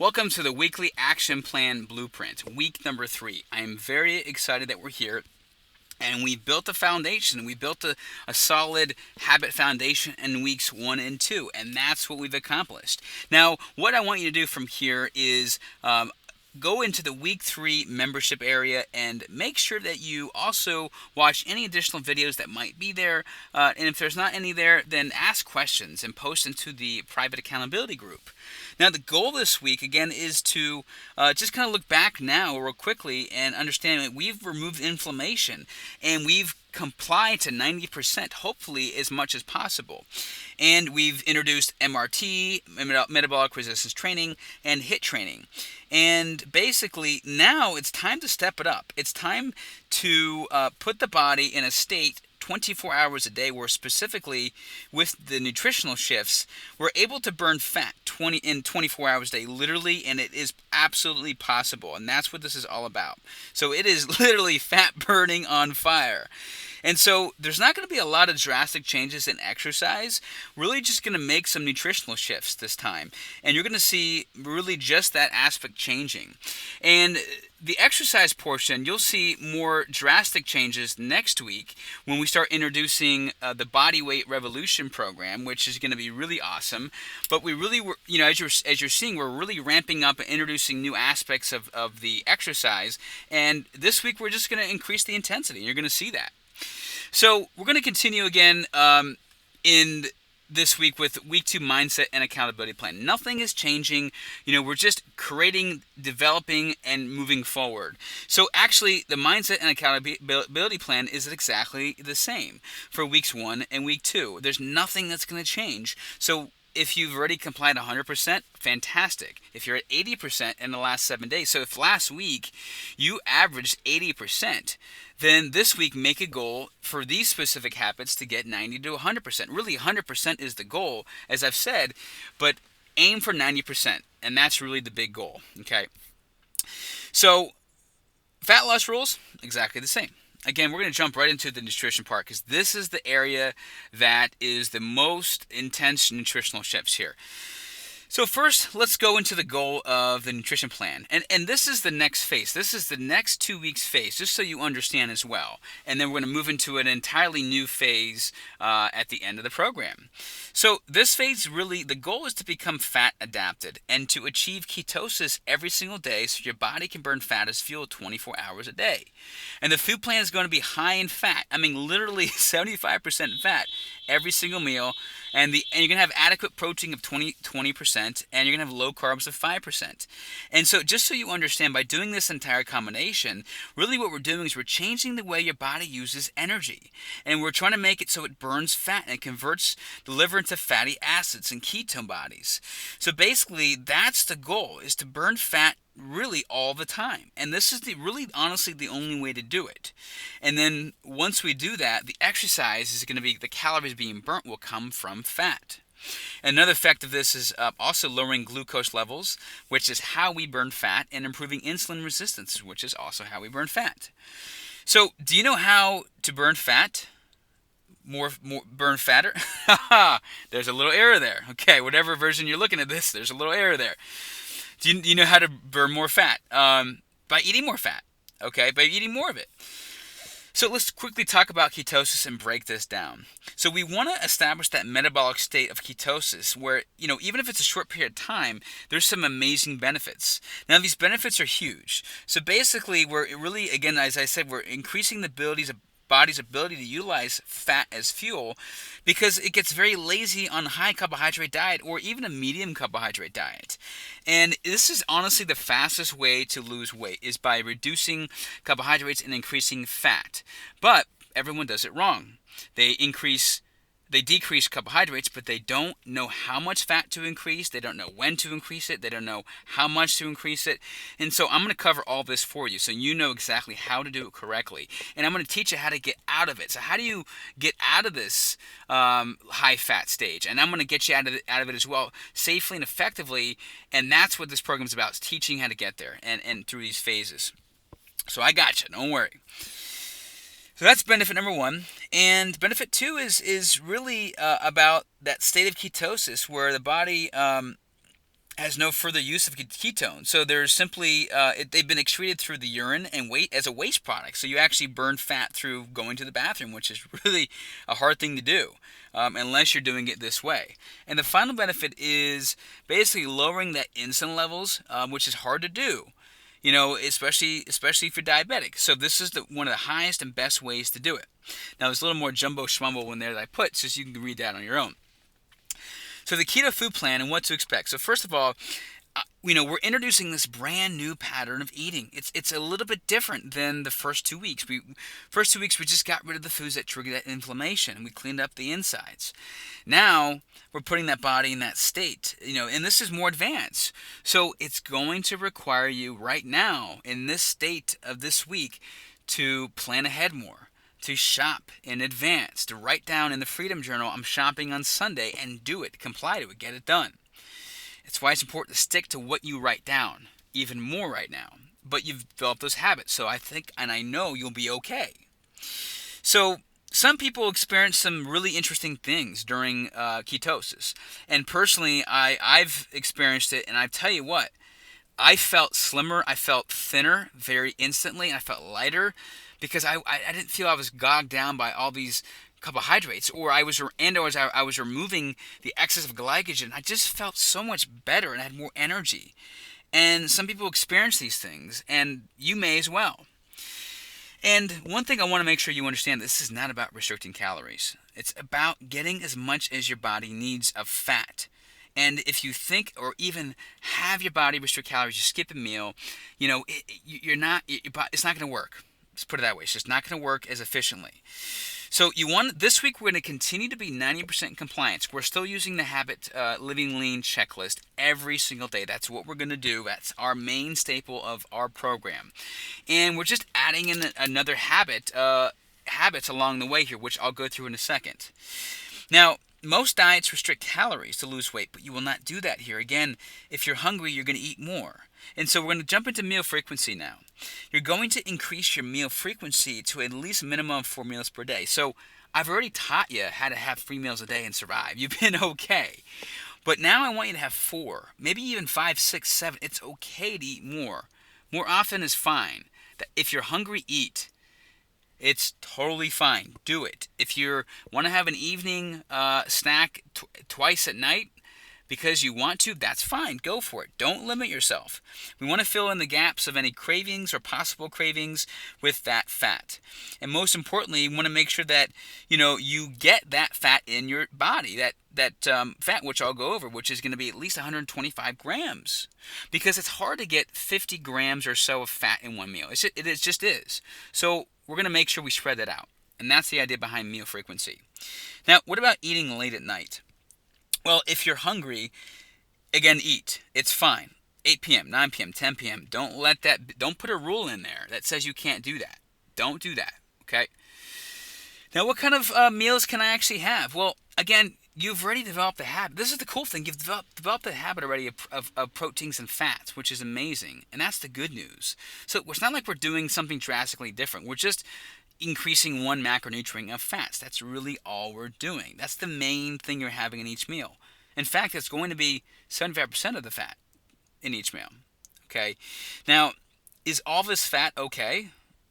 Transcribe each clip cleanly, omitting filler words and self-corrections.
Welcome to the Weekly Action Plan Blueprint, week number 3. I am very excited that we're here. And we built a foundation. We built a solid habit foundation in weeks 1 and 2. And that's what we've accomplished. Now, what I want you to do from here is go into the week 3 membership area and make sure that you also watch any additional videos that might be there. And if there's not any there, then ask questions and post into the private accountability group. Now, the goal this week, again, is to just kind of look back now real quickly and understand that we've removed inflammation and we've complied to 90%, hopefully as much as possible. And we've introduced MRT, metabolic resistance training, and HIIT training. And basically, now it's time to step it up. It's time to put the body in a state 24 hours a day, where specifically with the nutritional shifts, we're able to burn fat 24 hours a day, literally, and it is absolutely possible. And that's what this is all about. So it is literally fat burning on fire. And so there's not going to be a lot of drastic changes in exercise. Really just going to make some nutritional shifts this time. And you're going to see really just that aspect changing. And the exercise portion, you'll see more drastic changes next week when we start introducing the Body Weight Revolution program, which is going to be really awesome. But we really, as you're seeing, we're really ramping up and introducing new aspects of the exercise. And this week we're just going to increase the intensity. You're going to see that. So we're going to continue again in this week with week 2 mindset and accountability plan. Nothing is changing. We're just creating, developing, and moving forward. So actually, the mindset and accountability plan is exactly the same for weeks 1 and week 2. There's nothing that's going to change. So if you've already complied 100%, fantastic. If you're at 80% in the last 7 days, so if last week you averaged 80%, then this week make a goal for these specific habits to get 90 to 100%. Really, 100% is the goal, as I've said, but aim for 90%, and that's really the big goal, okay? So, fat loss rules, exactly the same. Again, we're going to jump right into the nutrition part because this is the area that is the most intense nutritional shifts here. So first, let's go into the goal of the nutrition plan. And this is the next phase. This is the next 2 weeks phase, just so you understand as well. And then we're going to move into an entirely new phase at the end of the program. So this phase, really, the goal is to become fat adapted and to achieve ketosis every single day so your body can burn fat as fuel 24 hours a day. And the food plan is going to be high in fat. I mean, literally 75% fat every single meal. And you're going to have adequate protein of 20%, and you're going to have low carbs of 5%. And so just so you understand, by doing this entire combination, really what we're doing is we're changing the way your body uses energy. And we're trying to make it so it burns fat and it converts the liver into fatty acids and ketone bodies. So basically, that's the goal, is to burn fat really all the time. And this is honestly the only way to do it. And then once we do that, the exercise is going to be, the calories being burnt will come from fat. Another effect of this is also lowering glucose levels, which is how we burn fat, and improving insulin resistance, which is also how we burn fat. So do you know how to burn fat? More burn fatter? There's a little error there. Okay, whatever version you're looking at this, there's a little error there. Do you know how to burn more fat? By eating more fat, okay? By eating more of it. So let's quickly talk about ketosis and break this down. So we want to establish that metabolic state of ketosis where, even if it's a short period of time, there's some amazing benefits. Now, these benefits are huge. So basically, we're really, again, as I said, we're increasing the body's ability to utilize fat as fuel because it gets very lazy on a high carbohydrate diet or even a medium carbohydrate diet. And this is honestly the fastest way to lose weight, is by reducing carbohydrates and increasing fat. But everyone does it wrong. They decrease carbohydrates, but they don't know how much fat to increase. They don't know when to increase it. They don't know how much to increase it. And so I'm going to cover all this for you so you know exactly how to do it correctly. And I'm going to teach you how to get out of it. So how do you get out of this high fat stage? And I'm going to get you out of it as well, safely and effectively. And that's what this program is about, is teaching how to get there and through these phases. So I got you. Don't worry. So that's benefit number 1. And benefit 2 is really about that state of ketosis where the body has no further use of ketones. So there's simply they've been excreted through the urine and as a waste product. So you actually burn fat through going to the bathroom, which is really a hard thing to do unless you're doing it this way. And the final benefit is basically lowering that insulin levels, which is hard to do. Especially if you're diabetic. So this is one of the highest and best ways to do it. Now there's a little more jumbo schmumble in there that I put, so you can read that on your own. So the keto food plan and what to expect. So first of all, we're introducing this brand new pattern of eating. It's a little bit different than the first 2 weeks. First 2 weeks we just got rid of the foods that trigger that inflammation and we cleaned up the insides. Now we're putting that body in that state, and this is more advanced. So it's going to require you right now in this state of this week to plan ahead more, to shop in advance, to write down in the Freedom Journal, I'm shopping on Sunday, and do it, comply to it, get it done. It's why it's important to stick to what you write down, even more right now. But you've developed those habits, so I think and I know you'll be okay. So some people experience some really interesting things during ketosis. And personally, I've experienced it, and I tell you what, I felt slimmer, I felt thinner very instantly, and I felt lighter because I didn't feel I was bogged down by all these carbohydrates, or I was removing the excess of glycogen. I just felt so much better and I had more energy. And some people experience these things, and you may as well. And one thing I want to make sure you understand, this is not about restricting calories. It's about getting as much as your body needs of fat. And if you think or even have your body restrict calories, you skip a meal, it's not going to work. Let's put it that way. It's just not going to work as efficiently. So this week we're going to continue to be 90% compliance. We're still using the Habit Living Lean checklist every single day. That's what we're going to do. That's our main staple of our program. And we're just adding in another habits along the way here, which I'll go through in a second. Now, most diets restrict calories to lose weight, but you will not do that here. Again, if you're hungry, you're going to eat more. And so we're going to jump into meal frequency now. You're going to increase your meal frequency to at least a minimum of 4 meals per day. So I've already taught you how to have 3 meals a day and survive. You've been okay. But now I want you to have 4, maybe even 5, 6, 7. It's okay to eat more. More often is fine. If you're hungry, eat. It's totally fine. Do it. If you want to have an evening snack twice at night because you want to, that's fine. Go for it. Don't limit yourself. We want to fill in the gaps of any cravings or possible cravings with that fat. And most importantly, you want to make sure that you get that fat in your body. That fat, which I'll go over, which is going to be at least 125 grams, because it's hard to get 50 grams or so of fat in one meal. It just is. So we're going to make sure we spread that out. And that's the idea behind meal frequency. Now, what about eating late at night? Well, if you're hungry, again, eat. It's fine. 8 p.m., 9 p.m., 10 p.m. Don't put a rule in there that says you can't do that. Don't do that, okay? Now, what kind of meals can I actually have? Well, again, you've already developed the habit. This is the cool thing. You've developed the habit already of proteins and fats, which is amazing. And that's the good news. So it's not like we're doing something drastically different. We're just increasing one macronutrient of fats. That's really all we're doing. That's the main thing you're having in each meal. In fact, it's going to be 75% of the fat in each meal. Okay? Now, is all this fat okay?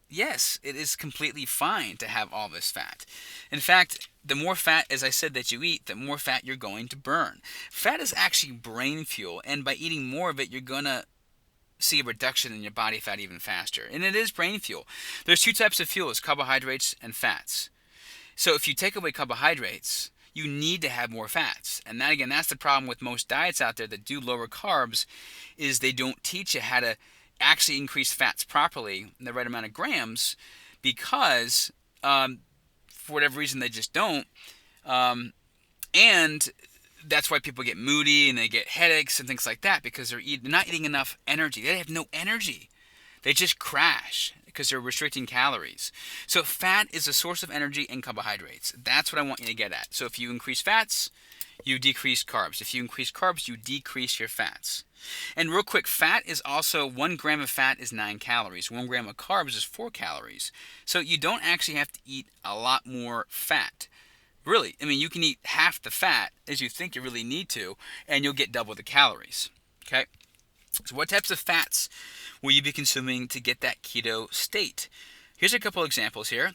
Yes, it is completely fine to have all this fat. In fact, the more fat, as I said, that you eat, the more fat you're going to burn. Fat is actually brain fuel, and by eating more of it, you're going to see a reduction in your body fat even faster. And it is brain fuel. There's 2 types of fuels, carbohydrates and fats. So if you take away carbohydrates, you need to have more fats. And that, again, that's the problem with most diets out there that do lower carbs, is they don't teach you how to actually increase fats properly in the right amount of grams, because for whatever reason they just don't. And that's why people get moody and they get headaches and things like that, because they're not eating enough energy. They have no energy. They just crash because they're restricting calories. So fat is a source of energy and carbohydrates. That's what I want you to get at. So if you increase fats, you decrease carbs. If you increase carbs, you decrease your fats. And real quick, fat is also, 1 gram of fat is 9 calories. 1 gram of carbs is 4 calories. So you don't actually have to eat a lot more fat. Really, I mean, you can eat half the fat as you think you really need to, and you'll get double the calories. Okay? So what types of fats will you be consuming to get that keto state? Here's a couple examples here.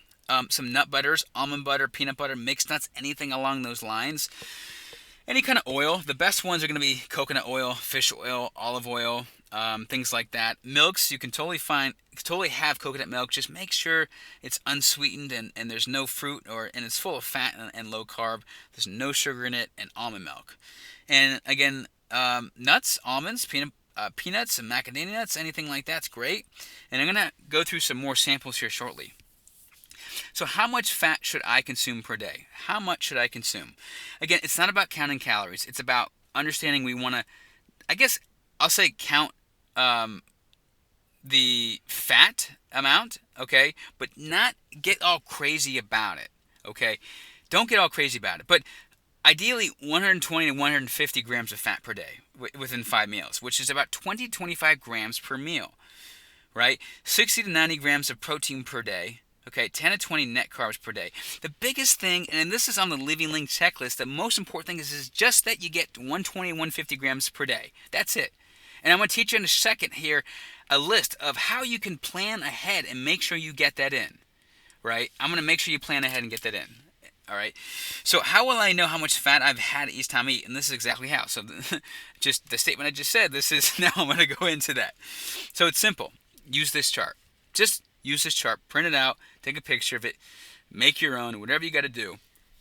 Some nut butters, almond butter, peanut butter, mixed nuts, anything along those lines. Any kind of oil. The best ones are going to be coconut oil, fish oil, olive oil, things like that. Milks, you can totally have coconut milk. Just make sure it's unsweetened and there's no fruit and it's full of fat and low carb. There's no sugar in it, and almond milk. And again, nuts, almonds, peanuts, and macadamia nuts, anything like that's great. And I'm going to go through some more samples here shortly. So how much fat should I consume per day? How much should I consume? Again, it's not about counting calories. It's about understanding we want to, I guess I'll say count the fat amount, okay? But not get all crazy about it, okay? Don't get all crazy about it. But ideally, 120 to 150 grams of fat per day within 5 meals, which is about 20 to 25 grams per meal, right? 60 to 90 grams of protein per day. Okay, 10 to 20 net carbs per day. The biggest thing, and this is on the Living Link checklist, the most important thing is just that you get 120, 150 grams per day. That's it. And I'm going to teach you in a second here a list of how you can plan ahead and make sure you get that in, right? I'm going to make sure you plan ahead and get that in, all right? So how will I know how much fat I've had each time I eat? And this is exactly how. So just the statement I just said, now I'm going to go into that. So it's simple. Use this chart. Just use this chart, print it out, take a picture of it, make your own, whatever you got to do.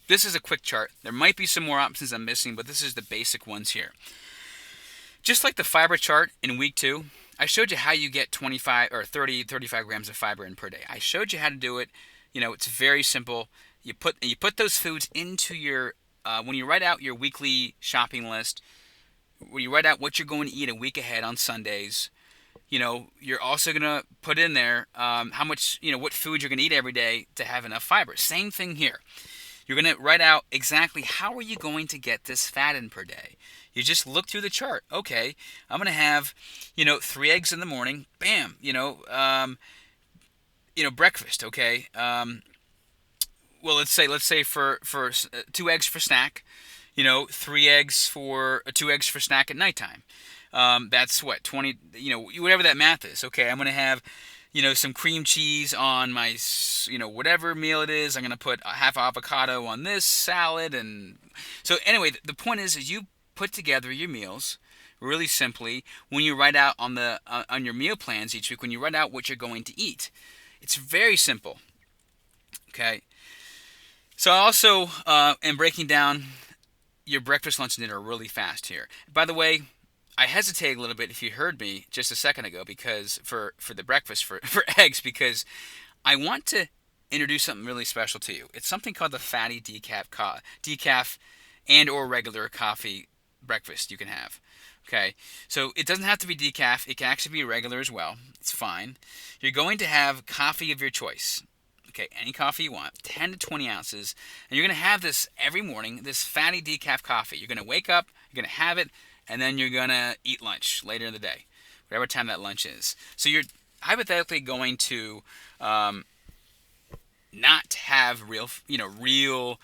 This is a quick chart. There might be some more options I'm missing, but this is the basic ones here. Just like the fiber chart in week 2, I showed you how you get 25 or 30, 35 grams of fiber in per day. I showed you how to do it. It's very simple. You put those foods into your, when you write out your weekly shopping list, when you write out what you're going to eat a week ahead on Sundays, you're also going to put in there how much, what food you're going to eat every day to have enough fiber. Same thing here. You're going to write out exactly how are you going to get this fat in per day. You just look through the chart. Okay, I'm going to have, 3 eggs in the morning. Bam. Breakfast. Okay. Well, let's say for 2 eggs for snack. 3 eggs for 2 eggs for snack at nighttime. That's what, 20, whatever that math is. Okay, I'm going to have, some cream cheese on my, whatever meal it is. I'm going to put a half avocado on this salad. And so anyway, the point is you put together your meals really simply when you write out on your meal plans each week, when you write out what you're going to eat. It's very simple. Okay. So I also am breaking down your breakfast, lunch, and dinner really fast here. By the way, I hesitated a little bit if you heard me just a second ago because for the breakfast for eggs, because I want to introduce something really special to you. It's something called the fatty decaf and or regular coffee breakfast you can have. Okay, so it doesn't have to be decaf. It can actually be regular as well. It's fine. You're going to have coffee of your choice. Okay, any coffee you want, 10 to 20 ounces. And you're going to have this every morning, this fatty decaf coffee. You're going to wake up, you're going to have it, and then you're going to eat lunch later in the day, whatever time that lunch is. So you're hypothetically going to not have real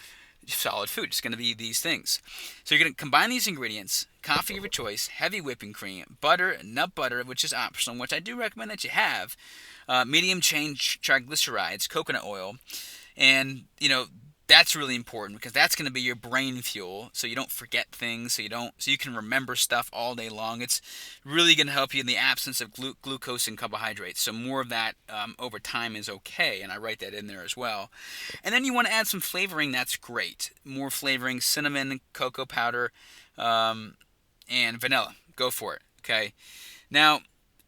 solid food. It's going to be these things. So you're going to combine these ingredients, coffee of your choice, heavy whipping cream, butter, nut butter, which is optional, which I do recommend that you have, medium chain triglycerides, coconut oil, and, that's really important because that's going to be your brain fuel, so you don't forget things, so you can remember stuff all day long. It's really going to help you in the absence of glucose and carbohydrates. So more of that over time is okay, and I write that in there as well. And then you want to add some flavoring. That's great. More flavoring: cinnamon, cocoa powder, and vanilla. Go for it. Okay. Now,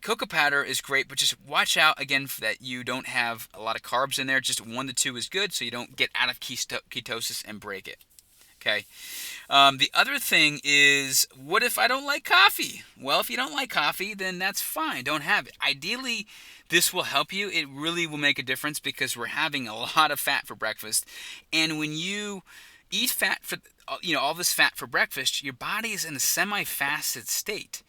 cocoa powder is great, but just watch out again that you don't have a lot of carbs in there. Just 1 to 2 is good, so you don't get out of ketosis and break it. Okay. The other thing is, what if I don't like coffee? Well, if you don't like coffee, then that's fine. Don't have it. Ideally, this will help you. It really will make a difference because we're having a lot of fat for breakfast, and when you eat fat for all this fat for breakfast, your body is in a semi-fasted state.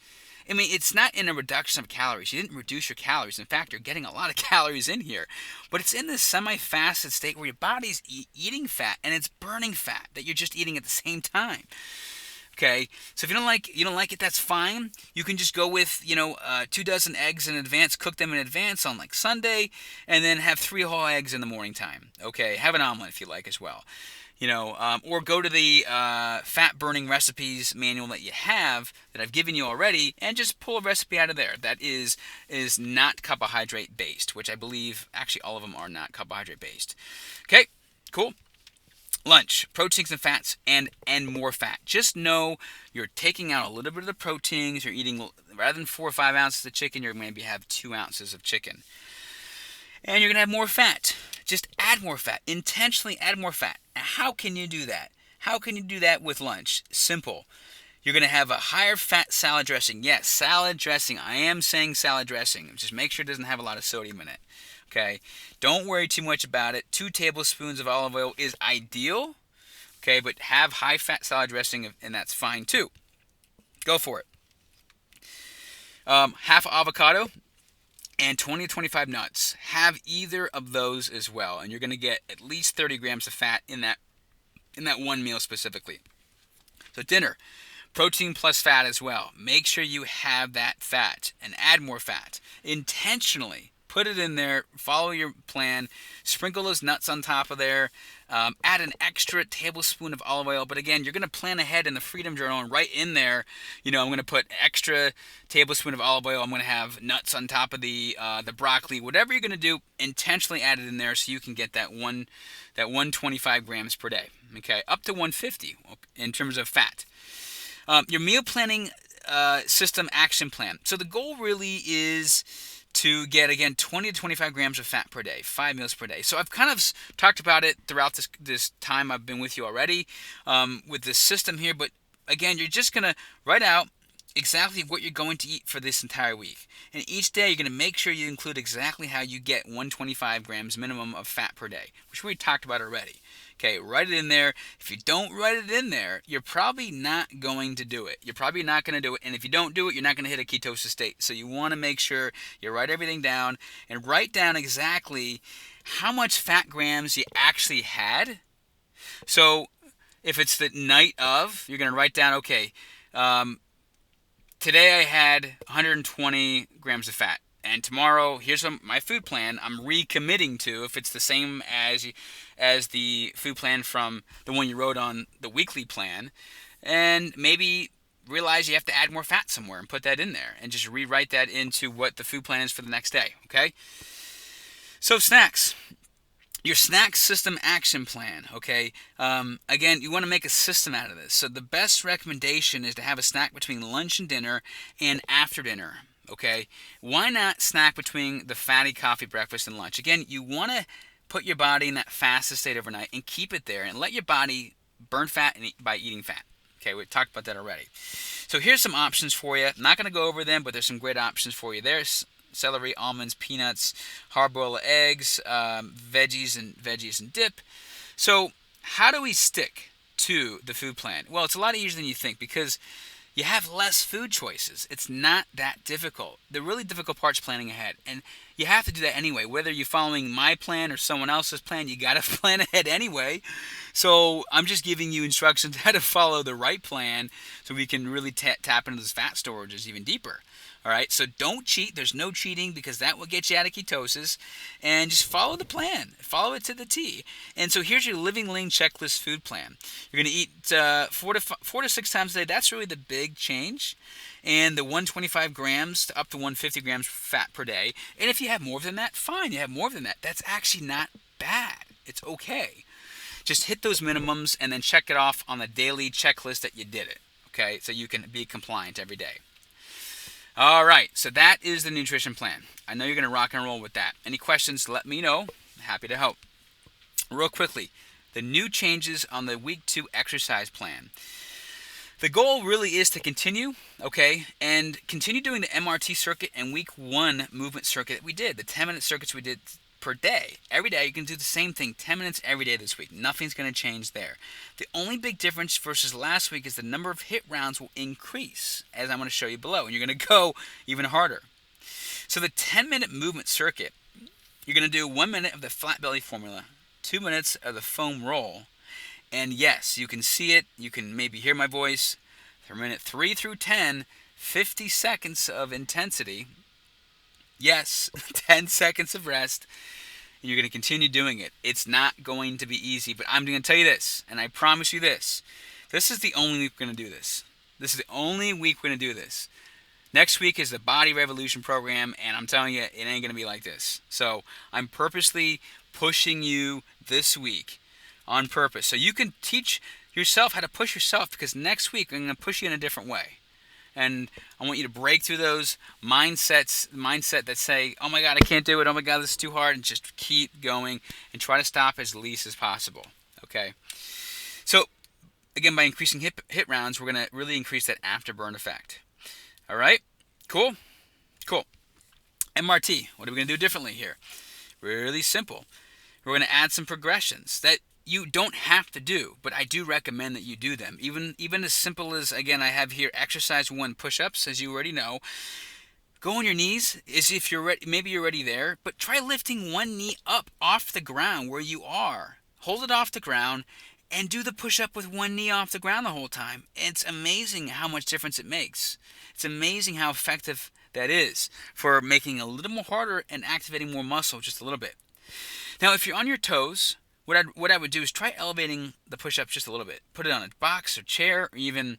I mean, it's not in a reduction of calories. You didn't reduce your calories. In fact, you're getting a lot of calories in here. But it's in this semi-fasted state where your body's eating fat and it's burning fat that you're just eating at the same time. Okay, so if you don't like it, that's fine. You can just go with 2 dozen eggs in advance, cook them in advance on like Sunday, and then have 3 whole eggs in the morning time. Okay, have an omelet if you like as well. Or go to the fat burning recipes manual that you have that I've given you already, and just pull a recipe out of there that is not carbohydrate based, which I believe actually all of them are not carbohydrate based. Okay, cool. Lunch, proteins and fats, and more fat. Just know you're taking out a little bit of the proteins. You're eating, rather than 4 or 5 ounces of chicken, you're maybe have 2 ounces of chicken. And you're going to have more fat. Just add more fat. Intentionally add more fat. Now, how can you do that? How can you do that with lunch? Simple. You're going to have a higher fat salad dressing. Yes, salad dressing. I am saying salad dressing. Just make sure it doesn't have a lot of sodium in it. Okay, don't worry too much about it. 2 tablespoons of olive oil is ideal. Okay, but have high fat salad dressing, and that's fine too. Go for it. Half avocado and 20 to 25 nuts. Have either of those as well, and you're going to get at least 30 grams of fat in that one meal specifically. So dinner, protein plus fat as well. Make sure you have that fat and add more fat intentionally. Put it in there, follow your plan, sprinkle those nuts on top of there, add an extra tablespoon of olive oil. But again, you're going to plan ahead in the Freedom Journal and right in there, I'm going to put extra tablespoon of olive oil. I'm going to have nuts on top of the broccoli. Whatever you're going to do, intentionally add it in there so you can get that 125 grams per day. Okay, up to 150 in terms of fat. Your meal planning system action plan. So the goal really is to get, again, 20 to 25 grams of fat per day, 5 meals per day. So I've kind of talked about it throughout this time I've been with you already with this system here. But again, you're just going to write out exactly what you're going to eat for this entire week. And each day you're going to make sure you include exactly how you get 125 grams minimum of fat per day, which we talked about already. Okay, write it in there. If you don't write it in there, you're probably not going to do it. You're probably not going to do it. And if you don't do it, you're not going to hit a ketosis state. So you want to make sure you write everything down and write down exactly how much fat grams you actually had. So if it's the night of, you're going to write down, okay, today I had 120 grams of fat. And tomorrow, here's my food plan I'm recommitting to, if it's the same as the food plan from the one you wrote on the weekly plan. And maybe realize you have to add more fat somewhere and put that in there. And just rewrite that into what the food plan is for the next day, okay? So snacks. Your snack system action plan, okay? Again, you want to make a system out of this. So the best recommendation is to have a snack between lunch and dinner and after dinner. Okay, why not snack between the fatty coffee, breakfast, and lunch? Again, you want to put your body in that fasted state overnight and keep it there and let your body burn fat by eating fat. Okay, we talked about that already. So here's some options for you. I'm not going to go over them, but there's some great options for you. There's celery, almonds, peanuts, hard-boiled eggs, veggies and dip. So how do we stick to the food plan? Well, it's a lot easier than you think because you have less food choices. It's not that difficult. The really difficult part's planning ahead. And you have to do that anyway. Whether you're following my plan or someone else's plan, you got to plan ahead anyway. So I'm just giving you instructions how to follow the right plan so we can really tap into those fat storages even deeper. All right, so don't cheat. There's no cheating because that will get you out of ketosis. And just follow the plan. Follow it to the T. And so here's your Living Lean Checklist food plan. You're going to eat 4 to 6 times a day. That's really the big change. And the 125 grams to up to 150 grams fat per day. And if you have more than that, fine. You have more than that. That's actually not bad. It's okay. Just hit those minimums and then check it off on the daily checklist that you did it. Okay, so you can be compliant every day. All right, so that is the nutrition plan. I know you're going to rock and roll with that. Any questions, let me know. I'm happy to help. Real quickly, the new changes on the week 2 exercise plan. The goal really is to continue, okay, and continue doing the MRT circuit and week 1 movement circuit that we did, the 10-minute circuits we did per day. Every day you can do the same thing, 10 minutes every day this week. Nothing's going to change there. The only big difference versus last week is the number of HIIT rounds will increase, as I'm going to show you below, and you're going to go even harder. So the 10-minute movement circuit, you're going to do 1 minute of the flat belly formula, 2 minutes of the foam roll, and yes, you can see it, you can maybe hear my voice. For minute 3 through 10, 50 seconds of intensity. Yes, 10 seconds of rest. You're going to continue doing it. It's not going to be easy, but I'm going to tell you this, and I promise you this. This is the only week we're going to do this. This is the only week we're going to do this. Next week is the Body Revolution program, and I'm telling you, it ain't going to be like this. So I'm purposely pushing you this week on purpose. So you can teach yourself how to push yourself, because next week I'm going to push you in a different way. And I want you to break through those mindset that say, oh my God, I can't do it. Oh my God, this is too hard. And just keep going and try to stop as least as possible. Okay? So, again, by increasing hit rounds, we're going to really increase that afterburn effect. All right? Cool? Cool. MRT, what are we going to do differently here? Really simple. We're going to add some progressions that you don't have to do, but I do recommend that you do them. Even as simple as, again, I have here exercise 1 push-ups, as you already know. Go on your knees as if you're ready. Maybe you're already there, but try lifting one knee up off the ground where you are. Hold it off the ground and do the push-up with one knee off the ground the whole time. It's amazing how much difference it makes. It's amazing how effective that is for making it a little more harder and activating more muscle just a little bit. Now, if you're on your toes, what I would do is try elevating the push-ups just a little bit. Put it on a box or chair, or even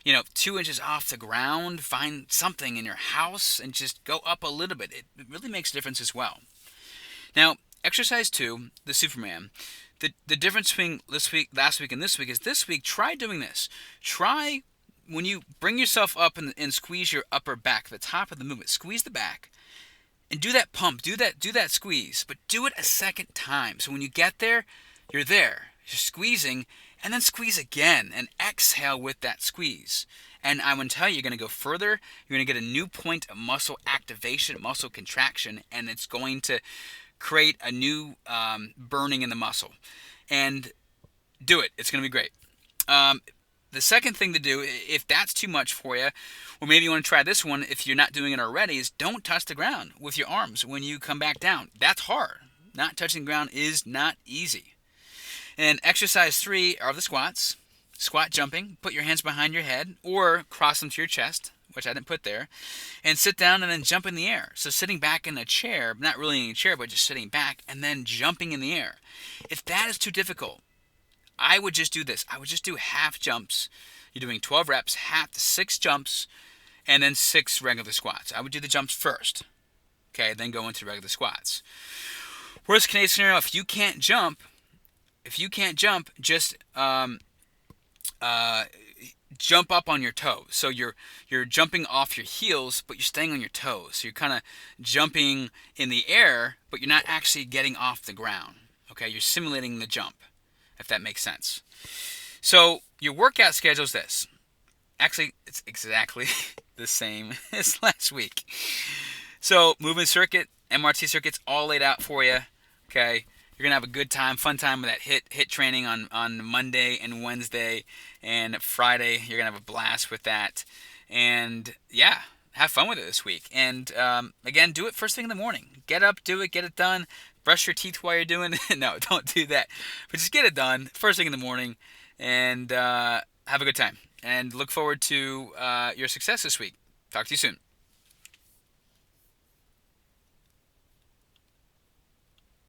2 inches off the ground. Find something in your house and just go up a little bit. It really makes a difference as well. Now, exercise 2, the Superman. The difference between last week and this week is this week, try doing this. Try when you bring yourself up and squeeze your upper back, the top of the movement, squeeze the back. And do that pump, do that squeeze, but do it a second time. So when you get there, you're there. You're squeezing, and then squeeze again, and exhale with that squeeze. And I'm going to tell you, you're going to go further. You're going to get a new point of muscle activation, muscle contraction, and it's going to create a new burning in the muscle. And do it. It's going to be great. The second thing to do, if that's too much for you, or maybe you want to try this one if you're not doing it already, is don't touch the ground with your arms when you come back down. That's hard. Not touching the ground is not easy. And exercise 3 are the squats. Squat jumping. Put your hands behind your head or cross them to your chest, which I didn't put there, and sit down and then jump in the air. So sitting back in a chair, not really in a chair, but just sitting back and then jumping in the air. If that is too difficult, I would just do this. I would just do half jumps. You're doing 12 reps, half to 6 jumps, and then 6 regular squats. I would do the jumps first, okay, then go into regular squats. Worst case scenario, if you can't jump, just jump up on your toes. So you're jumping off your heels, but you're staying on your toes. So you're kind of jumping in the air, but you're not actually getting off the ground. Okay, you're simulating the jump, if that makes sense. So your workout schedule is this. Actually, it's exactly the same as last week. So movement circuit, MRT circuit's all laid out for you. Okay, you're gonna have a good time, fun time with that hit training on Monday and Wednesday, and Friday you're gonna have a blast with that. And yeah, have fun with it this week. And again, do it first thing in the morning. Get up, do it, get it done. Brush your teeth while you're doing it. No, don't do that. But just get it done first thing in the morning, and have a good time. And look forward to your success this week. Talk to you soon.